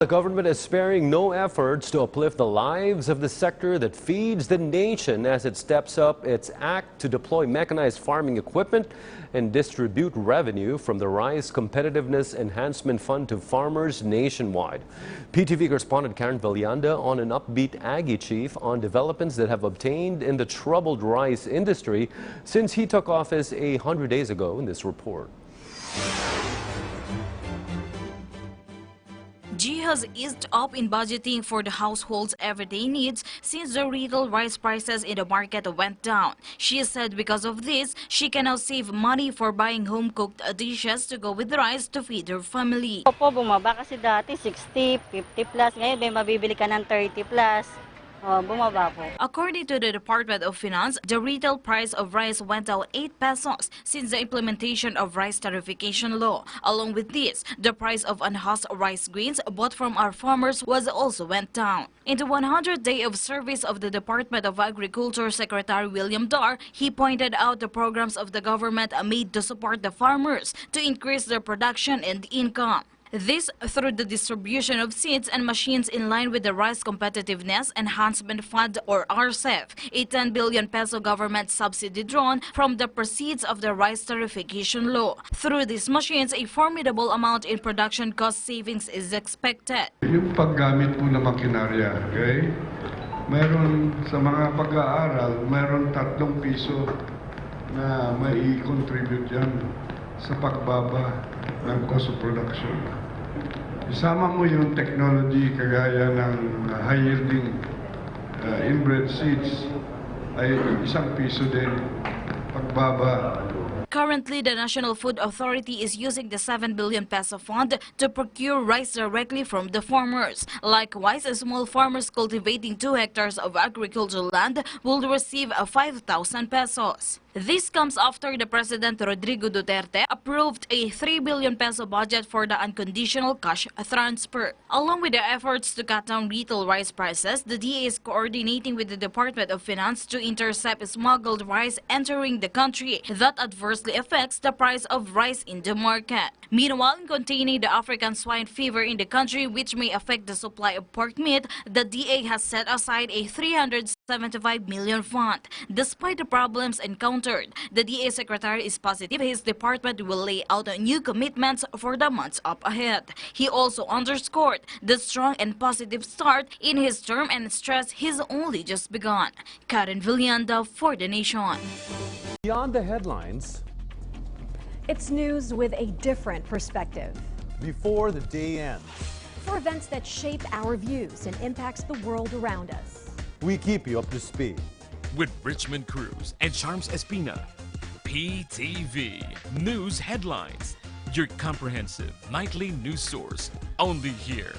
The government is sparing no efforts to uplift the lives of the sector that feeds the nation as it steps up its act to deploy mechanized farming equipment and distribute revenue from the Rice Competitiveness Enhancement Fund to farmers nationwide. PTV correspondent Karen Villanda on an upbeat Aggie chief on developments that have obtained in the troubled rice industry since he took office 100 days ago in this report. G has eased up in budgeting for the household's everyday needs since the retail rice prices in the market went down. She said because of this, she can now save money for buying home-cooked dishes to go with rice to feed her family. Opo, bumaba kasi dati 60, 50 plus. Ngayon may mabibili ka ng 30 plus. Bumaba po. According to the Department of Finance, the retail price of rice went down 8 pesos since the implementation of Rice Tariffication Law. Along with this, the price of unhusked rice grains bought from our farmers was also went down. In the 100th day of service of the Department of Agriculture Secretary William Dar, he pointed out the programs of the government made to support the farmers to increase their production and income. This through the distribution of seeds and machines in line with the Rice Competitiveness Enhancement Fund or RCEF, a 10 billion peso government subsidy drawn from the proceeds of the Rice Tariffication Law. Through these machines, a formidable amount in production cost savings is expected. Yung paggamit po ng makinarya, okay? Meron sa mga pag-aaral, meron 3 piso na mai-contribute yan sa pagbaba ng cost of production. Isama mo yung technology kagaya ng high-yielding inbred seeds ay 1 piso din pagbaba. Currently, the National Food Authority is using the 7 billion peso fund to procure rice directly from the farmers. Likewise, small farmers cultivating 2 hectares of agricultural land will receive 5,000 pesos. This comes after the President Rodrigo Duterte approved a 3 billion peso budget for the unconditional cash transfer. Along with the efforts to cut down retail rice prices, the DA is coordinating with the Department of Finance to intercept smuggled rice entering the country that adversely affects the price of rice in the market. Meanwhile, in containing the African swine fever in the country, which may affect the supply of pork meat, the DA has set aside a 375 million fund. Despite the problems encountered, the DA Secretary is positive his department will lay out new commitments for the months up ahead. He also underscored the strong and positive start in his term and stressed he's only just begun. Karen Villanda for The Nation. Beyond the headlines, it's news with a different perspective. before the day ends, For events that shape our views and impacts the world around us. we keep you up to speed. With Richmond Cruz and Charms Espina. PTV News Headlines, your comprehensive nightly news source, only here.